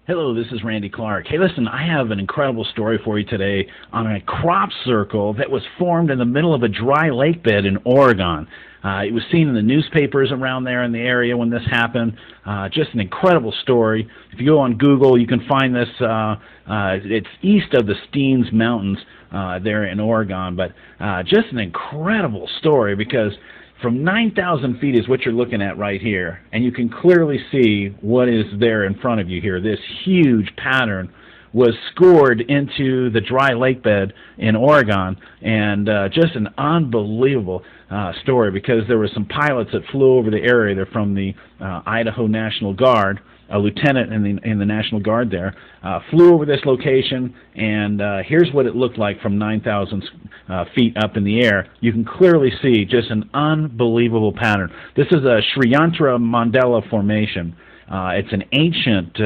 Hello, this is Randy Clark. Hey, listen, I have an incredible story for you today on a crop circle that was formed in the middle of a dry lake bed in Oregon. It was seen in the newspapers around there in the area when this happened. Just an incredible story. If you go on Google, you can find this. It's east of the Steens Mountains there in Oregon, but just an incredible story because from 9,000 feet is what you're looking at right here, and you can clearly see what is there in front of you here. This huge pattern was scored into the dry lake bed in Oregon, and just an unbelievable story because there were some pilots that flew over the area. They're from the Idaho National Guard. A lieutenant in the National Guard there flew over this location, and here's what it looked like from 9,000 feet up in the air. You can clearly see just an unbelievable pattern. This is a Shree Yantra Mandela Formation. It's an ancient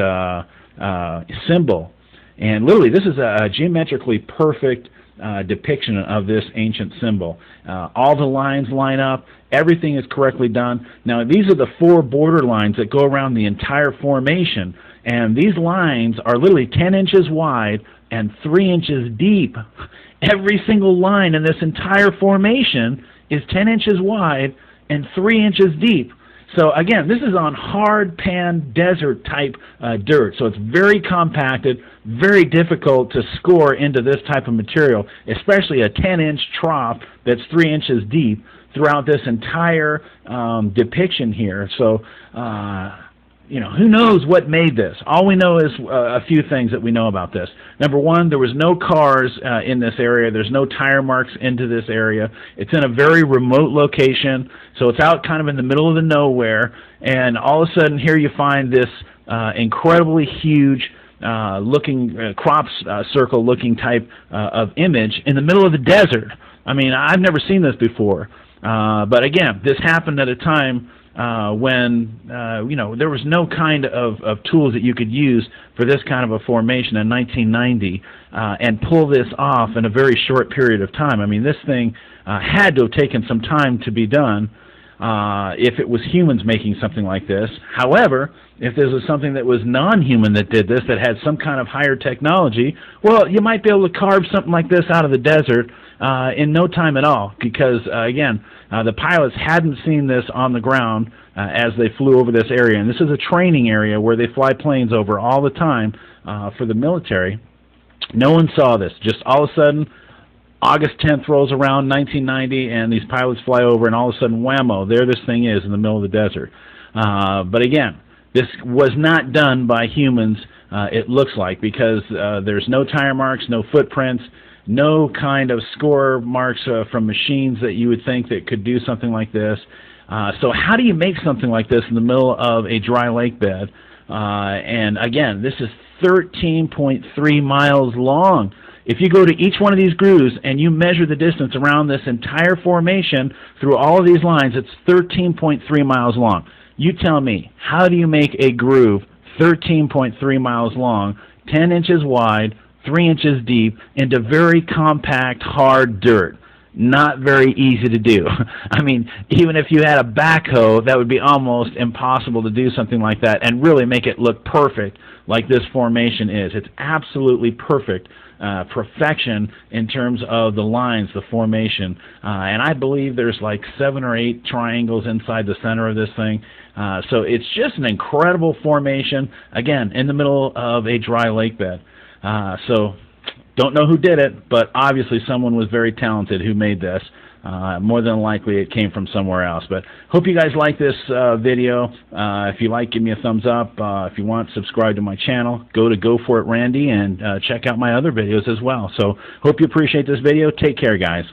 symbol, and literally this is a geometrically perfect depiction of this ancient symbol. All the lines line up. Everything is correctly done. Now, these are the four border lines that go around the entire formation, and these lines are literally 10 inches wide and 3 inches deep. Every single line in this entire formation is 10 inches wide and 3 inches deep. So again, this is on hard pan desert type dirt, so it's very compacted, very difficult to score into this type of material, especially a 10-inch trough that's 3 inches deep throughout this entire depiction here. So, who knows what made this? All we know is a few things that we know about this. Number one, there was no cars in this area. There's no tire marks into this area. It's in a very remote location, so it's out kind of in the middle of the nowhere, and all of a sudden here you find this incredibly huge looking crop circle looking type of image in the middle of the desert. I mean, I've never seen this before. But again, this happened at a time when there was no kind of tools that you could use for this kind of a formation in 1990 and pull this off in a very short period of time. I mean, this thing had to have taken some time to be done if it was humans making something like this. However, if this was something that was non-human that did this, that had some kind of higher technology, well, you might be able to carve something like this out of the desert in no time at all, because again, the pilots hadn't seen this on the ground as they flew over this area, and this is a training area where they fly planes over all the time for the military. No one saw this. Just all of a sudden, August 10th rolls around, 1990, and these pilots fly over, and all of a sudden, whammo, there this thing is in the middle of the desert. But again, this was not done by humans, it looks like, because there's no tire marks, no footprints, no kind of score marks from machines that you would think that could do something like this. So how do you make something like this in the middle of a dry lake bed? And again, this is 13.3 miles long. If you go to each one of these grooves and you measure the distance around this entire formation through all of these lines, it's 13.3 miles long. You tell me, how do you make a groove 13.3 miles long, 10 inches wide, 3 inches deep, into very compact, hard dirt? Not very easy to do. I mean, even if you had a backhoe, that would be almost impossible to do something like that and really make it look perfect like this formation is. It's absolutely perfect. Perfection in terms of the lines, the formation, and I believe there's like 7 or 8 triangles inside the center of this thing, so it's just an incredible formation, again, in the middle of a dry lake bed. So don't know who did it, but obviously someone was very talented who made this. More than likely it came from somewhere else. But hope you guys like this video. If you like, give me a thumbs up. If you want, subscribe to my channel. Go to Go For It Randy and check out my other videos as well. So hope you appreciate this video. Take care, guys.